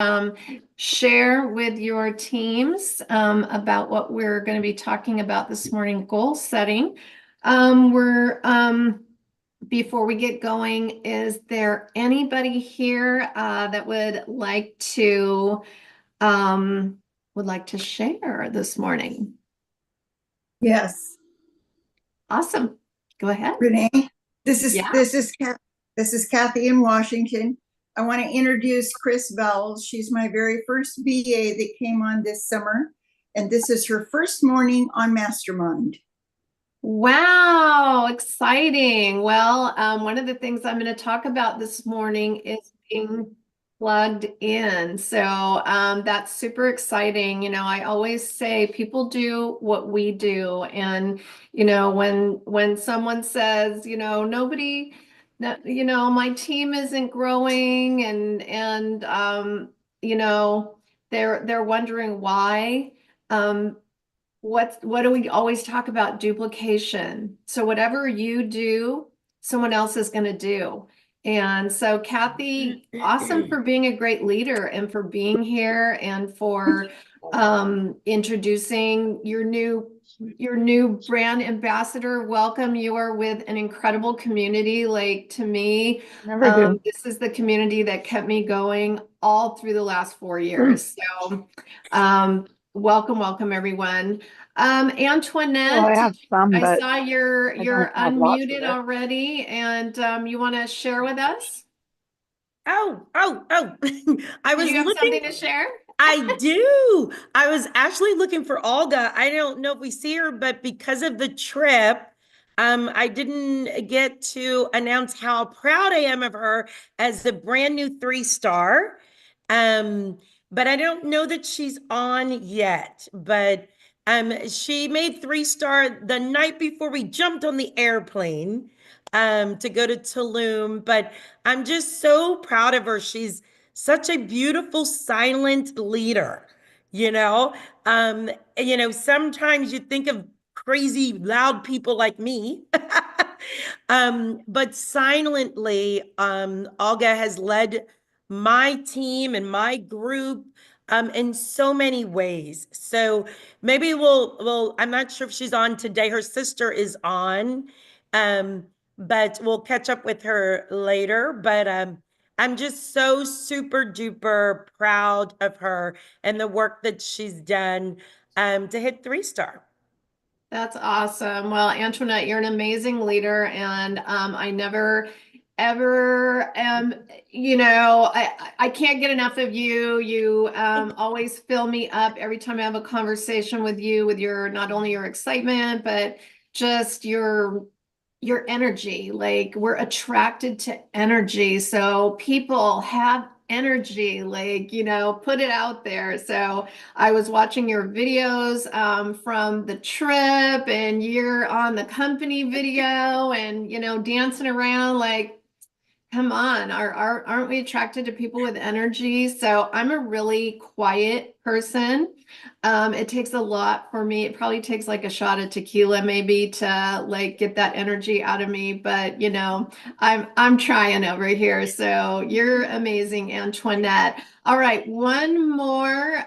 um, share with your teams about what we're going to be talking about this morning, goal setting. We're before we get going, is there anybody here that would like to share this morning? Yes, Awesome. Go ahead. Renee. This is Yeah. this is this is Kathy in Washington. I want to introduce Chris Vowles. She's my very first BA that came on this summer, and this is her first morning on Mastermind. Wow, exciting. Well, one of the things I'm going to talk about this morning is being plugged in. So that's super exciting. I always say people do what we do. And, when someone says, nobody, no, my team isn't growing and they're wondering why. Um, what do we always talk about? Duplication. So whatever you do, someone else is going to do. And so Kathy, awesome for being a great leader and for being here and for introducing your new brand ambassador. Welcome. You are with an incredible community. Like, to me, Never do. this is the community that kept me going all through the last 4 years. So welcome everyone. Well, I Antoinette, have some, I but saw you're I don't have lots of unmuted it. already, and you want to share with us? Oh. I Do was you have looking, something to share? I do. I was actually looking for Olga. I don't know if we see her, but because of the trip, I didn't get to announce how proud I am of her as the brand new 3-star. Um, but I don't know that she's on yet. But she made 3-star the night before we jumped on the airplane to go to Tulum. But I'm just so proud of her. She's such a beautiful silent leader, you know. Sometimes you think of crazy loud people like me. But silently, Olga has led my team and my group in so many ways. So maybe I'm not sure if she's on today. Her sister is on. Um, but we'll catch up with her later. But I'm just so super duper proud of her and the work that she's done to hit 3-star. That's awesome. Well, Antoinette, you're an amazing leader, and I never ever I can't get enough of you. You always fill me up every time I have a conversation with you, with your not only your excitement, but just your energy. Like, we're attracted to energy. So people have energy, like, put it out there. So I was watching your videos from the trip, and you're on the company video and, dancing around like, come on, aren't we attracted to people with energy? So I'm a really quiet person. It takes a lot for me. It probably takes like a shot of tequila maybe to like get that energy out of me. But I'm trying over here. So you're amazing, Antoinette. All right, one more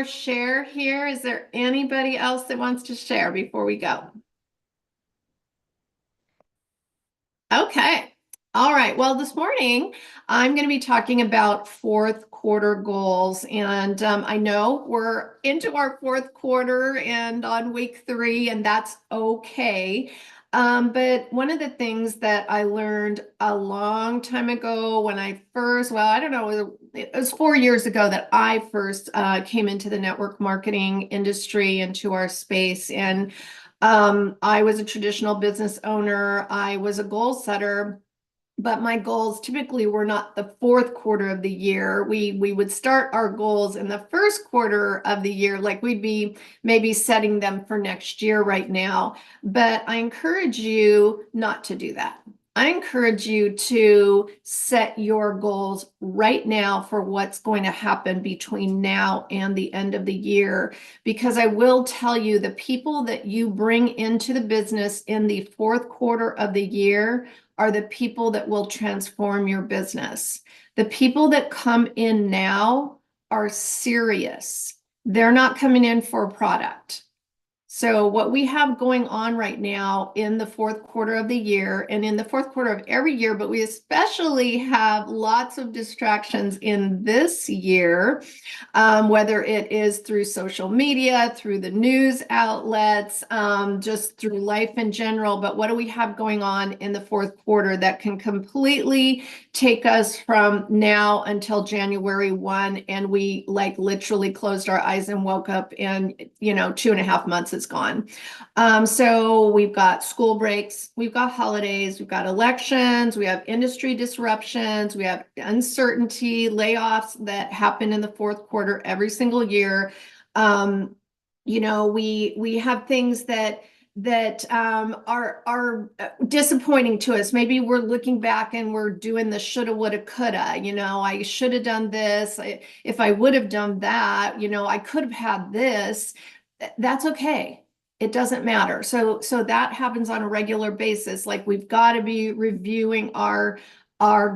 share here. Is there anybody else that wants to share before we go? Okay. All right. Well, this morning I'm going to be talking about fourth quarter goals. And I know we're into our fourth quarter and on week 3, and that's okay. But one of the things that I learned a long time ago when I don't know, it was 4 years ago that I first came into the network marketing industry, into our space. And I was a traditional business owner. I was a goal setter, but my goals typically were not the fourth quarter of the year. We would start our goals in the first quarter of the year, like we'd be maybe setting them for next year right now. But I encourage you not to do that. I encourage you to set your goals right now for what's going to happen between now and the end of the year. Because I will tell you, the people that you bring into the business in the fourth quarter of the year are the people that will transform your business. The people that come in now are serious. They're not coming in for a product. So what we have going on right now in the fourth quarter of the year and in the fourth quarter of every year, but we especially have lots of distractions in this year, whether it is through social media, through the news outlets, just through life in general. But what do we have going on in the fourth quarter that can completely take us from now until January 1, and we like literally closed our eyes and woke up and 2.5 months is gone. So we've got school breaks, we've got holidays, we've got elections, we have industry disruptions, we have uncertainty, layoffs that happen in the fourth quarter every single year. We have things that are disappointing to us. Maybe we're looking back and we're doing the shoulda, woulda, coulda. I should have done this. If I would have done that, I could have had this. That's okay. It doesn't matter. So that happens on a regular basis. Like, we've got to be reviewing our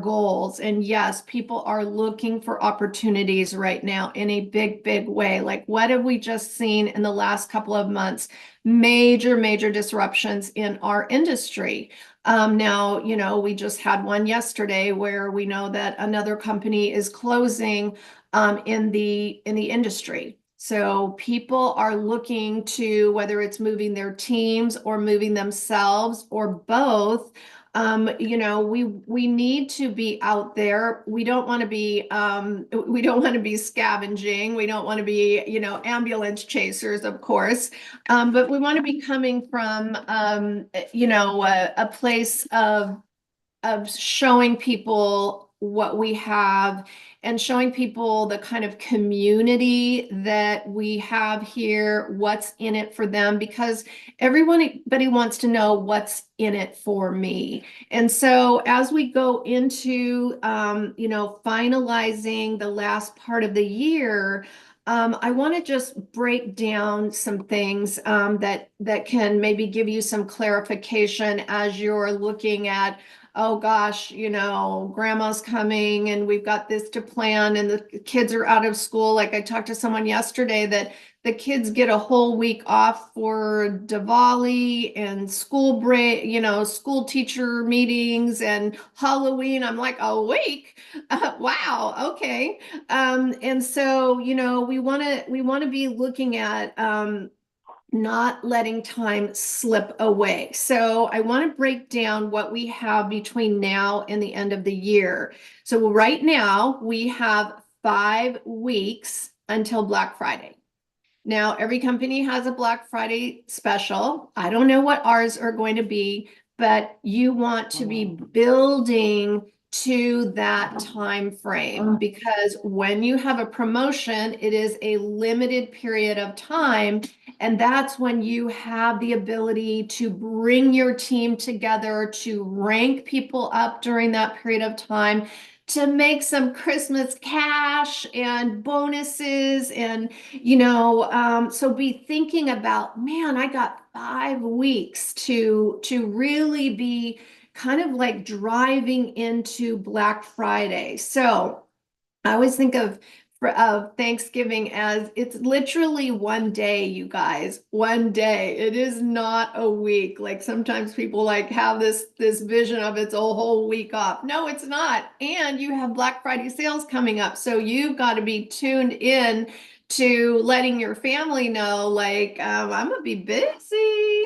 goals. And yes, people are looking for opportunities right now in a big, big way. Like, what have we just seen in the last couple of months? Major disruptions in our industry. Now, we just had one yesterday where we know that another company is closing in the industry. So people are looking to, whether it's moving their teams or moving themselves or both. We need to be out there. We don't want to be scavenging. We don't want to be, ambulance chasers, of course. But we want to be coming from, a place of showing people what we have and showing people the kind of community that we have here, what's in it for them, because everybody wants to know what's in it for me. And so as we go into, finalizing the last part of the year, I want to just break down some things that can maybe give you some clarification as you're looking at, oh gosh, grandma's coming and we've got this to plan and the kids are out of school. Like, I talked to someone yesterday that the kids get a whole week off for Diwali and school break, school teacher meetings and Halloween. I'm like, a week? Wow. Okay. And so, we want to be looking at, not letting time slip away. So I want to break down what we have between now and the end of the year. So right now we have 5 weeks until Black Friday. Now, every company has a Black Friday special. I don't know what ours are going to be, but you want to be building to that time frame, because when you have a promotion, it is a limited period of time. And that's when you have the ability to bring your team together, to rank people up during that period of time, to make some Christmas cash and bonuses. And, so be thinking about, man, I got 5 weeks to really be kind of like driving into Black Friday. So I always think of Thanksgiving as it's literally one day, you guys, one day. It is not a week. Like, sometimes people like have this vision of it's a whole week off. No, it's not. And you have Black Friday sales coming up. So you've got to be tuned in to letting your family know, like, I'm gonna be busy.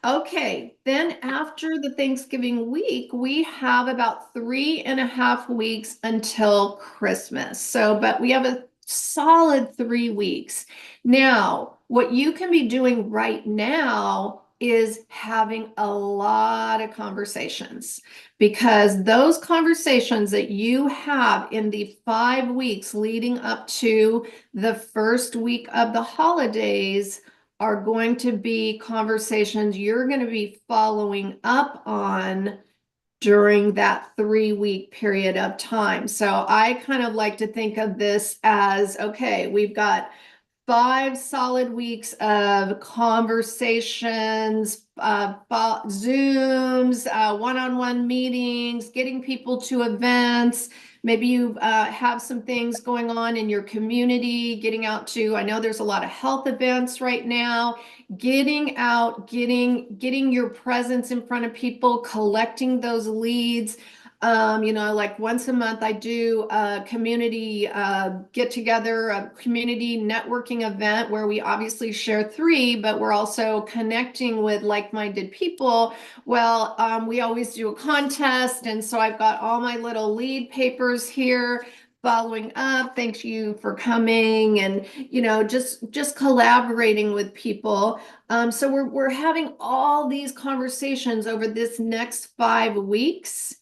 Okay, then after the Thanksgiving week, we have about 3.5 weeks until Christmas. So, but we have a solid 3 weeks. Now, what you can be doing right now is having a lot of conversations, because those conversations that you have in the 5 weeks leading up to the first week of the holidays are going to be conversations you're going to be following up on during that 3-week period of time. So I kind of like to think of this as, okay, we've got 5 solid weeks of conversations, Zooms, one-on-one meetings, getting people to events. Maybe you have some things going on in your community, getting out to, I know there's a lot of health events right now, getting out, getting your presence in front of people, collecting those leads. Like once a month I do a community get together, a community networking event where we obviously share 3, but we're also connecting with like-minded people. Well, we always do a contest. And so I've got all my little lead papers here following up. Thank you for coming, and just collaborating with people. So we're having all these conversations over this next 5 weeks.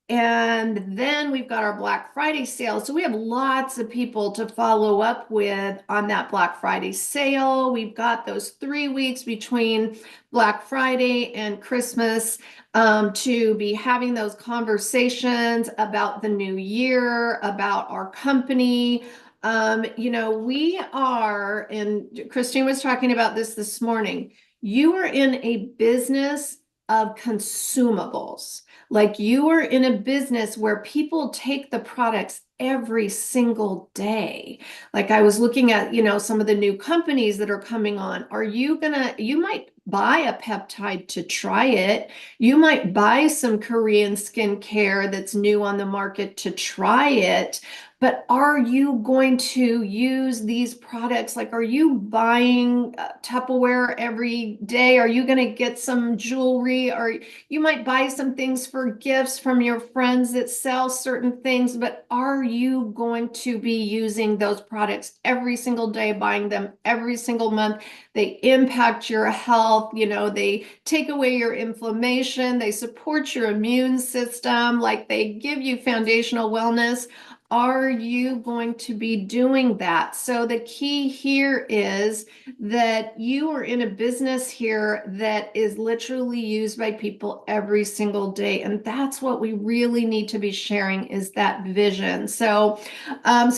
And then we've got our Black Friday sale. So we have lots of people to follow up with on that Black Friday sale. We've got those 3 weeks between Black Friday and Christmas to be having those conversations about the new year, about our company. We are, and Christine was talking about this morning, you are in a business of consumables. Like you are in a business where people take the products every single day. Like I was looking at, some of the new companies that are coming on. You might buy a peptide to try it. You might buy some Korean skincare that's new on the market to try it. But are you going to use these products? Like, are you buying Tupperware every day? Are you going to get some jewelry? Or you might buy some things for gifts from your friends that sell certain things, but are you going to be using those products every single day, buying them every single month? They impact your health. They take away your inflammation. They support your immune system. Like they give you foundational wellness. Are you going to be doing that? So the key here is that you are in a business here that is literally used by people every single day. And that's what we really need to be sharing, is that vision. So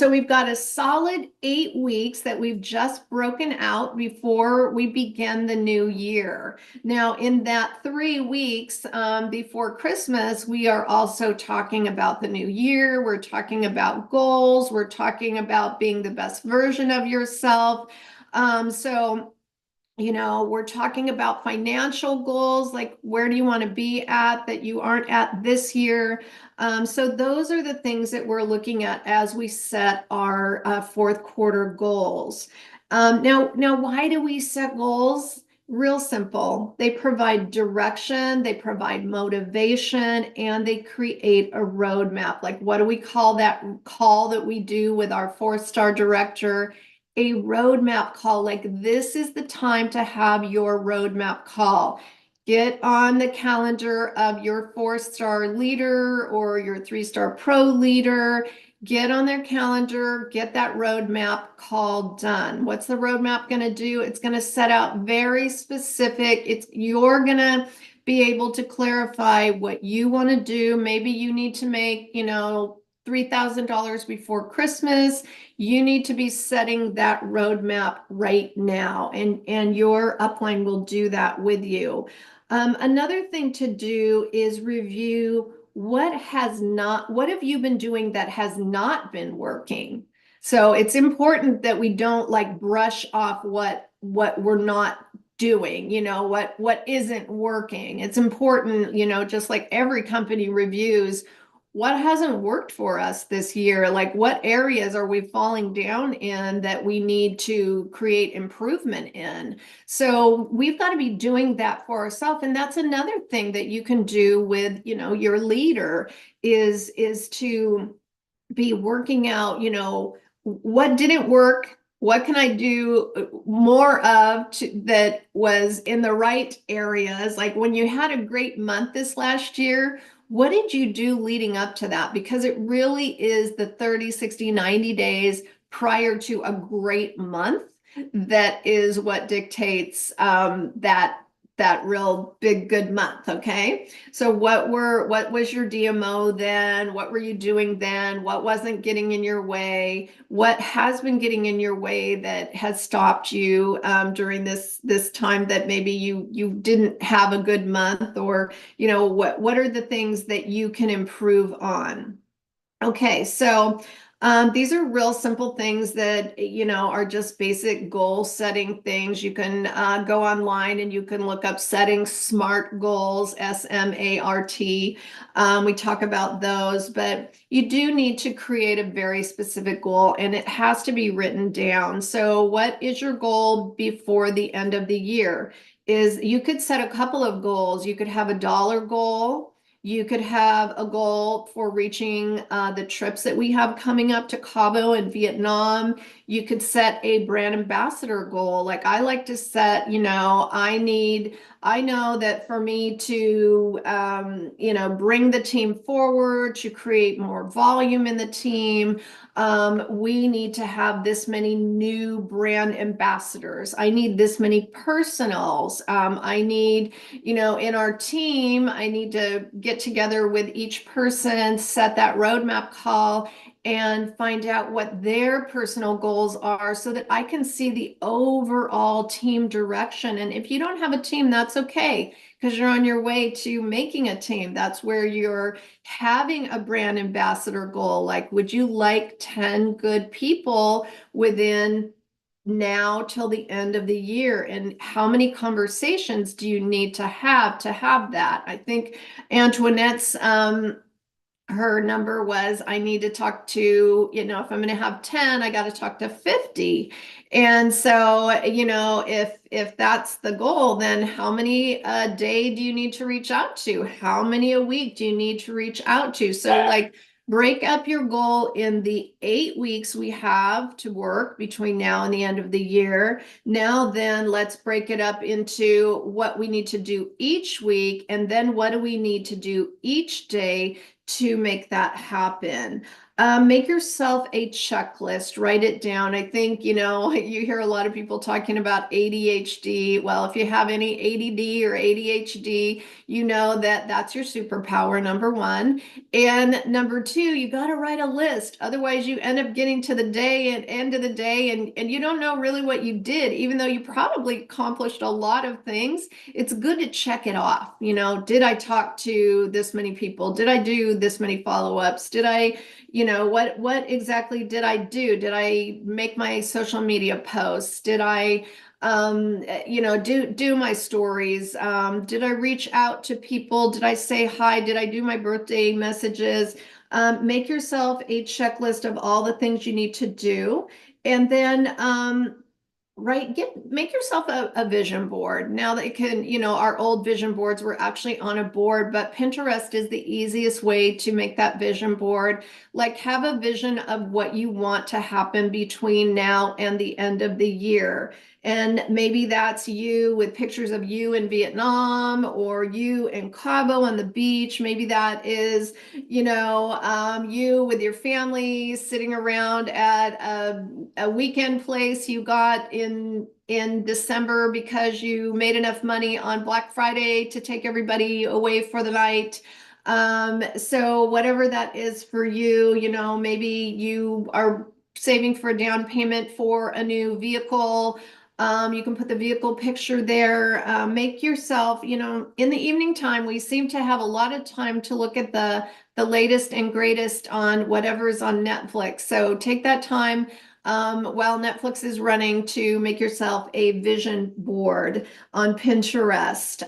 we've got a solid 8 weeks that we've just broken out before we begin the new year. Now, in that 3 weeks before Christmas, we are also talking about the new year. We're talking about goals. We're talking about being the best version of yourself. We're talking about financial goals, like where do you want to be at that you aren't at this year? So those are the things that we're looking at as we set our 4th quarter goals. Now, why do we set goals? Real simple. They provide direction, they provide motivation, and they create a roadmap. Like, what do we call that call that we do with our 4-star director? A roadmap call. Like, this is the time to have your roadmap call. Get on the calendar of your 4-star leader or your 3-star pro leader. Get on their calendar, get that roadmap call done. What's the roadmap going to do? It's going to set out very specific. You're going to be able to clarify what you want to do. Maybe you need to make, $3,000 before Christmas. You need to be setting that roadmap right now, and your upline will do that with you. Another thing to do is review what have you been doing that has not been working. So it's important that we don't like brush off what we're not doing, what isn't working. It's important, just like every company reviews what hasn't worked for us this year, like what areas are we falling down in that we need to create improvement in. So we've got to be doing that for ourselves. And that's another thing that you can do with, your leader is to be working out, what didn't work, what can I do more of that was in the right areas. Like when you had a great month this last year, what did you do leading up to that? Because it really is the 30, 60, 90 days prior to a great month that is what dictates that that real big good month. Okay. So what was your DMO then? What were you doing then? What wasn't getting in your way? What has been getting in your way that has stopped you during this time that maybe you didn't have a good month, or what are the things that you can improve on? Okay, so these are real simple things that, are just basic goal setting things. You can go online and you can look up setting SMART goals, SMART. We talk about those, but you do need to create a very specific goal and it has to be written down. So what is your goal before the end of the year? You could set a couple of goals. You could have a dollar goal. You could have a goal for reaching the trips that we have coming up to Cabo and Vietnam. You could set a brand ambassador goal. Like I like to set, I know that for me to, bring the team forward, to create more volume in the team, we need to have this many new brand ambassadors. I need this many personals. I need, in our team, I need to get together with each person, set that roadmap call, and find out what their personal goals are so that I can see the overall team direction. And if you don't have a team, that's okay, because you're on your way to making a team. That's where you're having a brand ambassador goal. Like, would you like 10 good people within now till the end of the year? And how many conversations do you need to have that? I think Antoinette's her number was, I need to talk to, if I'm going to have 10, I got to talk to 50. And so, if that's the goal, then how many a day do you need to reach out to? How many a week do you need to reach out to? So like, break up your goal in the 8 weeks we have to work between now and the end of the year. Now then, let's break it up into what we need to do each week, and then what do we need to do each day to make that happen. Make yourself a checklist, write it down. I think, you hear a lot of people talking about ADHD. Well, if you have any ADD or ADHD, you know that that's your superpower, number one. And number two, you got to write a list. Otherwise, you end up getting to the end of the day, and you don't know really what you did, even though you probably accomplished a lot of things. It's good to check it off. Did I talk to this many people? Did I do this many follow-ups? Did I, what exactly did I do? Did I make my social media posts? Did I do my stories? Did I reach out to people? Did I say hi? Did I do my birthday messages? Make yourself a checklist of all the things you need to do. And then make yourself a vision board. Now that you can, our old vision boards were actually on a board, but Pinterest is the easiest way to make that vision board. Like, have a vision of what you want to happen between now and the end of the year. And maybe that's you with pictures of you in Vietnam, or you in Cabo on the beach. Maybe that is, you with your family sitting around at a weekend place you got in December because you made enough money on Black Friday to take everybody away for the night. So whatever that is for you, maybe you are saving for a down payment for a new vehicle. You can put the vehicle picture there. Make yourself, in the evening time, we seem to have a lot of time to look at the latest and greatest on whatever's on Netflix. So take that time while Netflix is running to make yourself a vision board on Pinterest.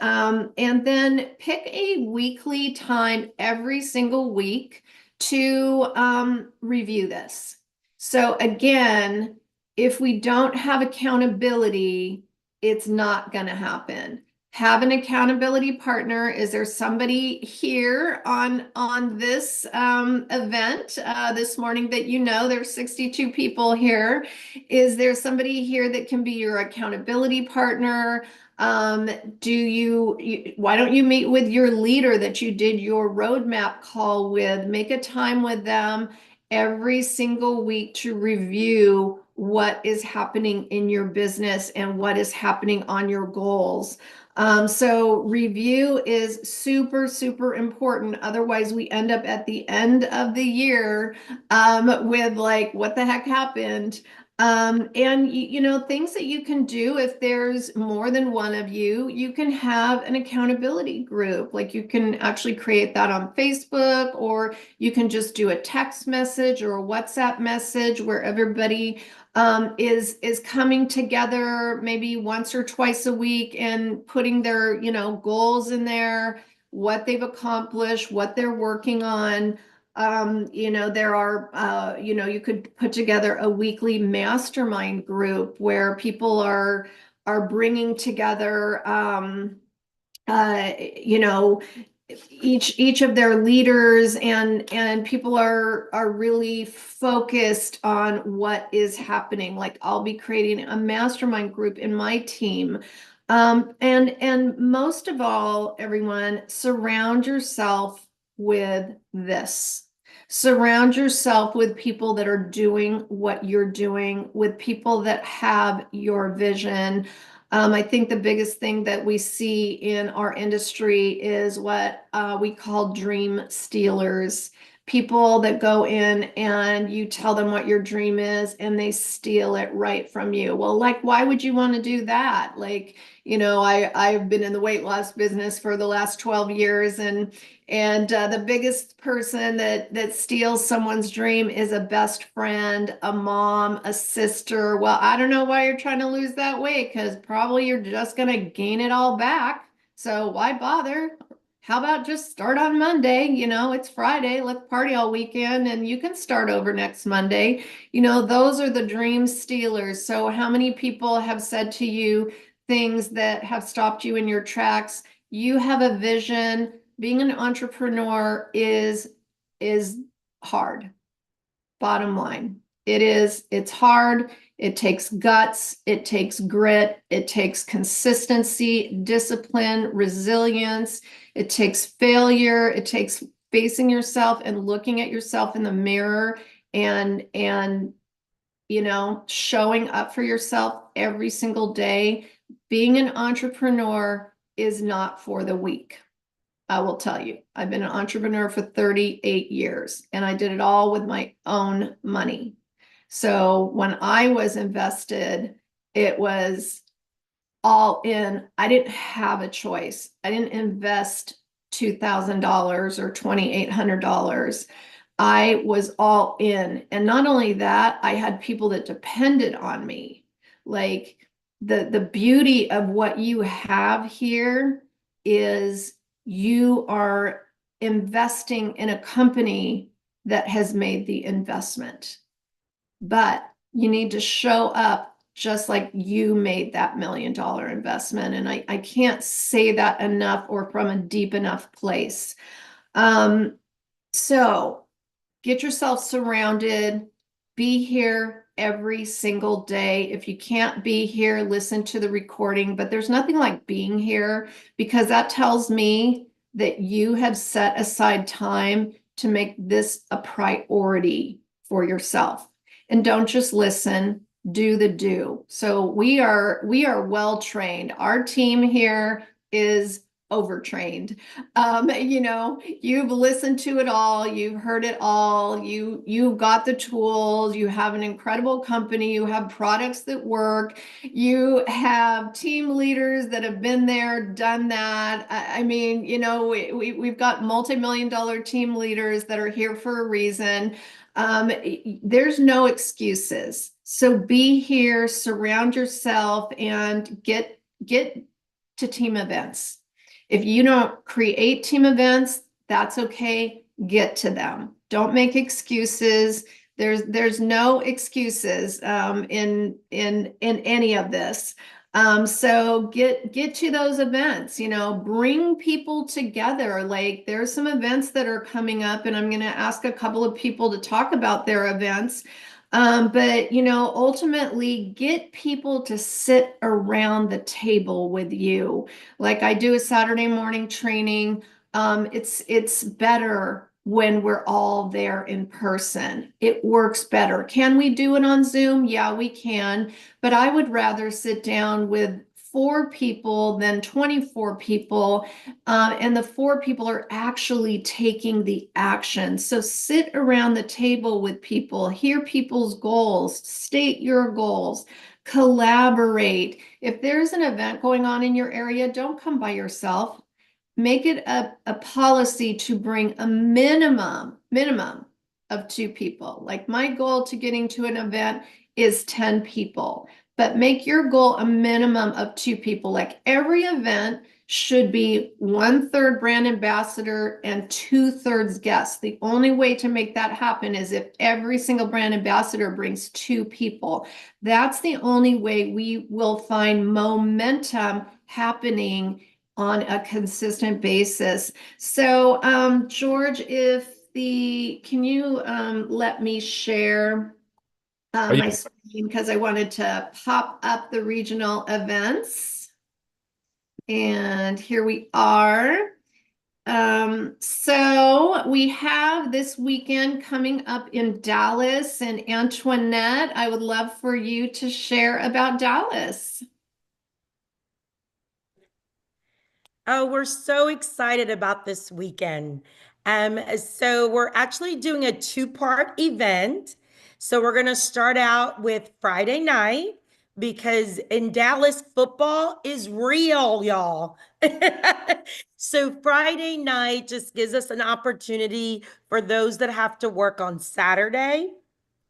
And then pick a weekly time every single week to review this. So again, if we don't have accountability, it's not going to happen. Have an accountability partner. Is there somebody here on this event this morning that there's 62 people here? Is there somebody here that can be your accountability partner? Why don't you meet with your leader that you did your roadmap call with? Make a time with them every single week to review what is happening in your business and what is happening on your goals. So review is super, super important. Otherwise, we end up at the end of the year with like, what the heck happened? And you know, things that you can do if there's more than one of you, you can have an accountability group. Like you can actually create that on Facebook, or you can just do a text message or a WhatsApp message where everybody is coming together maybe once or twice a week and putting their, you know, goals in there, what they've accomplished, what they're working on. You know, there are, you know, you could put together a weekly mastermind group where people are bringing together, you know, each of their leaders, and people are really focused on what is happening. Like I'll be creating a mastermind group in my team. And most of all, everyone, surround yourself with this. Surround yourself with people that are doing what you're doing, with people that have your vision. I think the biggest thing that we see in our industry is what we call dream stealers. People that go in and you tell them what your dream is and they steal it right from you. Well, like, why would you want to do that? Like, you know, I've been in the weight loss business for the last 12 years, and the biggest person that steals someone's dream is a best friend, a mom, a sister. Well, I don't know why you're trying to lose that weight, because probably you're just going to gain it all back. So why bother? How about just start on Monday? You know, it's Friday. Let's party all weekend and you can start over next Monday. You know, those are the dream stealers. So how many people have said to you things that have stopped you in your tracks? You have a vision. Being an entrepreneur is hard. Bottom line. It's hard. It takes guts, it takes grit, it takes consistency, discipline, resilience, it takes failure, it takes facing yourself and looking at yourself in the mirror, and you know, showing up for yourself every single day. Being an entrepreneur is not for the weak. I will tell you, I've been an entrepreneur for 38 years and I did it all with my own money. So when I was invested, it was all in. I didn't have a choice. I didn't invest $2,000 or $2,800. I was all in. And not only that, I had people that depended on me. Like the beauty of what you have here is you are investing in a company that has made the investment. But you need to show up just like you made that $1 million investment. And I can't say that enough or from a deep enough place. So get yourself surrounded, be here every single day. If you can't be here, listen to the recording, but there's nothing like being here, because that tells me that you have set aside time to make this a priority for yourself. And don't just listen, do the do. So we are well trained. Our team here is overtrained. You know, you've listened to it all, you've heard it all, you've got the tools, you have an incredible company, you have products that work, you have team leaders that have been there, done that. I mean, you know, we've got multi-million-dollar team leaders that are here for a reason. There's no excuses. So be here, surround yourself, and get to team events. If you don't create team events, that's okay. Get to them. Don't make excuses. There's no excuses in any of this. So get to those events, you know, bring people together. Like there's some events that are coming up, and I'm going to ask a couple of people to talk about their events. But you know, ultimately get people to sit around the table with you. Like I do a Saturday morning training. It's better when we're all there in person. It works better. Can we do it on Zoom? Yeah, we can, but I would rather sit down with 4 people than 24 people, and the 4 people are actually taking the action. So sit around the table with people, hear people's goals, state your goals, collaborate. If there's an event going on in your area, don't come by yourself. Make it a policy to bring a minimum of 2 people. Like my goal to getting to an event is 10 people, but make your goal a minimum of 2 people. Like every event should be 1/3 brand ambassador and 2/3 guests. The only way to make that happen is if every single brand ambassador brings 2 people. That's the only way we will find momentum happening on a consistent basis. So, George, can you let me share my screen, because I wanted to pop up the regional events. And here we are. So we have this weekend coming up in Dallas, and Antoinette, I would love for you to share about Dallas. Oh, we're so excited about this weekend. So we're actually doing a 2-part event. So we're going to start out with Friday night because in Dallas, football is real, y'all. So Friday night just gives us an opportunity for those that have to work on Saturday.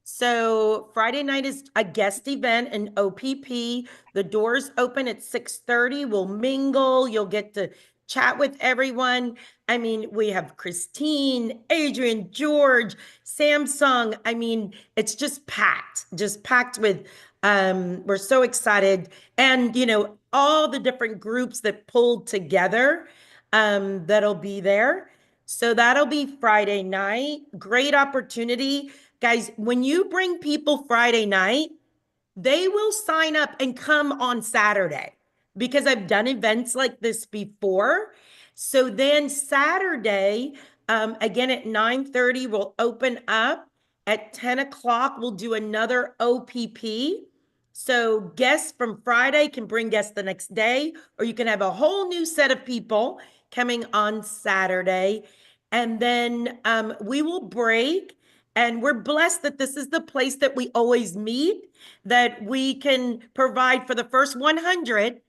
So Friday night is a guest event in OPP. The doors open at 6:30. We'll mingle. You'll get to chat with everyone. I mean, we have Christine, Adrian, George, Samsung. I mean, it's just packed with, we're so excited. And, all the different groups that pulled together, that'll be there. So that'll be Friday night. Great opportunity. Guys, when you bring people Friday night, they will sign up and come on Saturday because I've done events like this before. So then Saturday, again at 9:30, we'll open up. At 10 o'clock, we'll do another OPP. So guests from Friday can bring guests the next day, or you can have a whole new set of people coming on Saturday. And then we will break. And we're blessed that this is the place that we always meet, that we can provide for the first 100,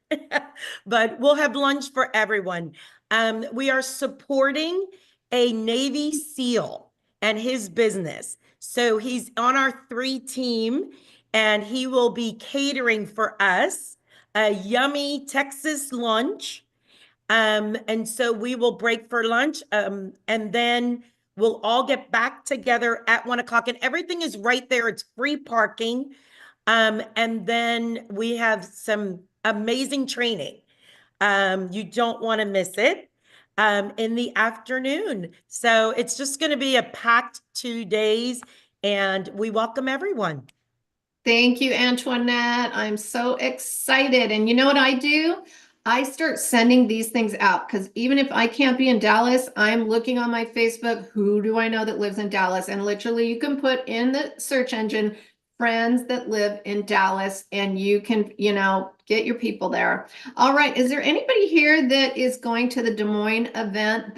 but we'll have lunch for everyone. We are supporting a Navy SEAL and his business. So he's on our 3 team, and he will be catering for us a yummy Texas lunch. And so we will break for lunch, and then we'll all get back together at 1 o'clock, and everything is right there. It's free parking. And then we have some amazing training. You don't want to miss it, in the afternoon. So it's just going to be a packed 2 days, and we welcome everyone. Thank you, Antoinette. I'm so excited. And you know what I do? I start sending these things out because even if I can't be in Dallas, I'm looking on my Facebook, who do I know that lives in Dallas? And literally you can put in the search engine, friends that live in Dallas, and you can, get your people there. All right. Is there anybody here that is going to the Des Moines event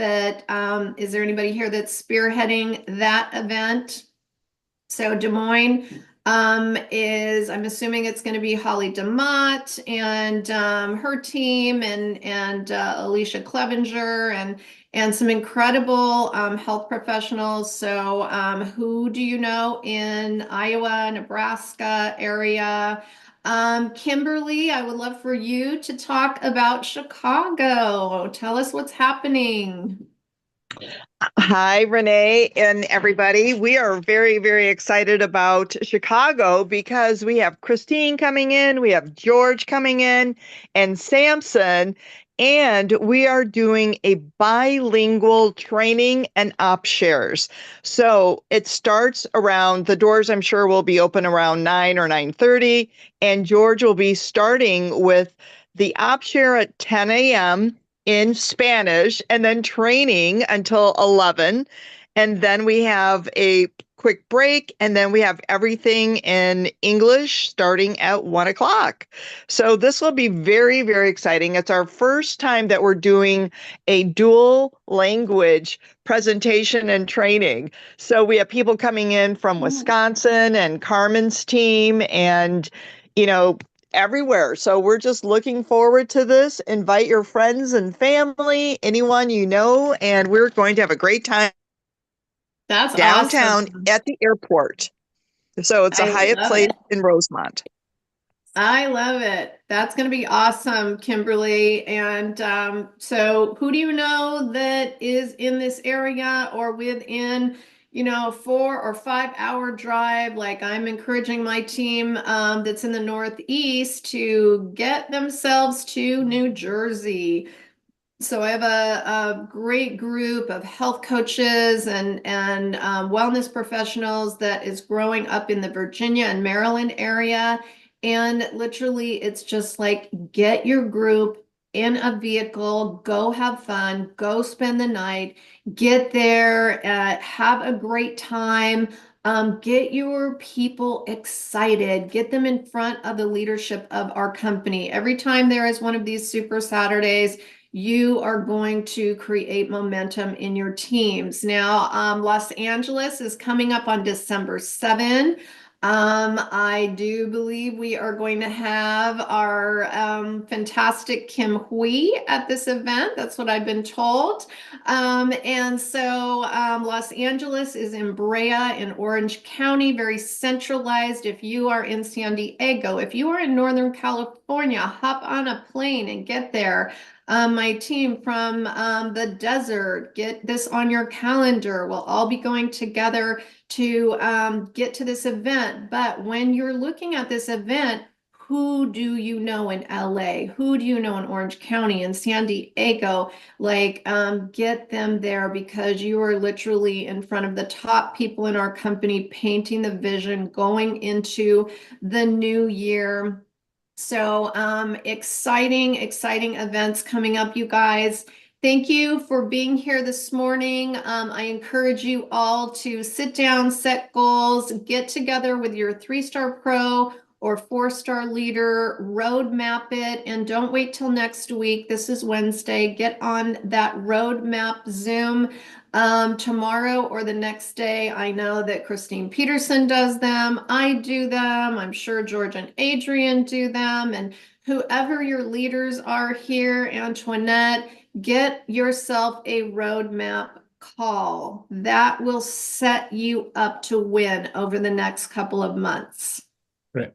is there anybody here that's spearheading that event? So Des Moines I'm assuming it's going to be Holly DeMott and her team and Alicia Clevenger and some incredible health professionals. So who do you know in Iowa, Nebraska area? Kimberly, I would love for you to talk about Chicago. Tell us what's happening. Hi, Renee and everybody. We are very, very excited about Chicago because we have Christine coming in, we have George coming in, and Samson, and we are doing a bilingual training and op shares. So it starts around, the doors I'm sure will be open around 9 or 9:30, and George will be starting with the op share at 10 a.m. in Spanish and then training until 11. And then we have a quick break, and then we have everything in English starting at 1 o'clock. So this will be very, very exciting. It's our first time that we're doing a dual language presentation and training. So we have people coming in from Wisconsin and Carmen's team and, everywhere. So we're just looking forward to this. Invite your friends and family, anyone you know, and we're going to have a great time That's downtown awesome. at the airport. So it's a I Hyatt love Place it. in Rosemont. I love it. That's going to be awesome, Kimberly. And so who do you know that is in this area or within, 4 or 5 hour drive? Like I'm encouraging my team that's in the Northeast to get themselves to New Jersey. So I have a great group of health coaches and wellness professionals that is growing up in the Virginia and Maryland area. And literally, it's just like get your group in a vehicle, go have fun, go spend the night, get there, have a great time. Get your people excited, get them in front of the leadership of our company. Every time there is one of these Super Saturdays, you are going to create momentum in your teams. Now, Los Angeles is coming up on December 7. I do believe we are going to have our fantastic Kim Hui at this event. That's what I've been told. And so Los Angeles is in Brea in Orange County, very centralized. If you are in San Diego, if you are in Northern California, hop on a plane and get there. My team from the desert, get this on your calendar. We'll all be going together to get to this event. But when you're looking at this event, who do you know in LA? Who do you know in Orange County and San Diego? Like, get them there because you are literally in front of the top people in our company, painting the vision, going into the new year. So exciting, exciting events coming up, you guys. Thank you for being here this morning. I encourage you all to sit down, set goals, get together with your 3-star pro or 4-star leader, roadmap it, and don't wait till next week. This is Wednesday. Get on that roadmap Zoom tomorrow or the next day. I know that Christine Peterson does them. I do them. I'm sure George and Adrian do them. And whoever your leaders are here, Antoinette, get yourself a roadmap call. That will set you up to win over the next couple of months.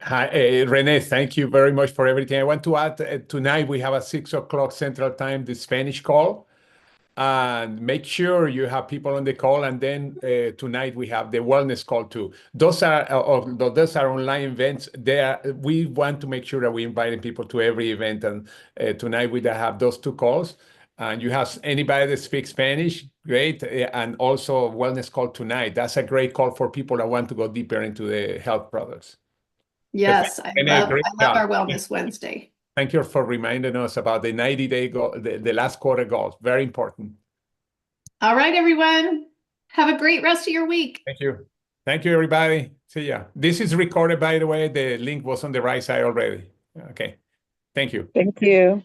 Hi, Renee, thank you very much for everything. I want to add, tonight we have at 6 o'clock Central Time, the Spanish call. And make sure you have people on the call. And then tonight we have the wellness call too. Those are online events. We want to make sure that we're inviting people to every event. And tonight we have those 2 calls. And you have anybody that speaks Spanish, great. And also wellness call tonight. That's a great call for people that want to go deeper into the health products. Yes, I love our Wellness Wednesday. Thank you for reminding us about the 90-day goal, the last quarter goals. Very important. All right, everyone. Have a great rest of your week. Thank you. Thank you, everybody. See ya. This is recorded, by the way. The link was on the right side already. Okay. Thank you. Thank you.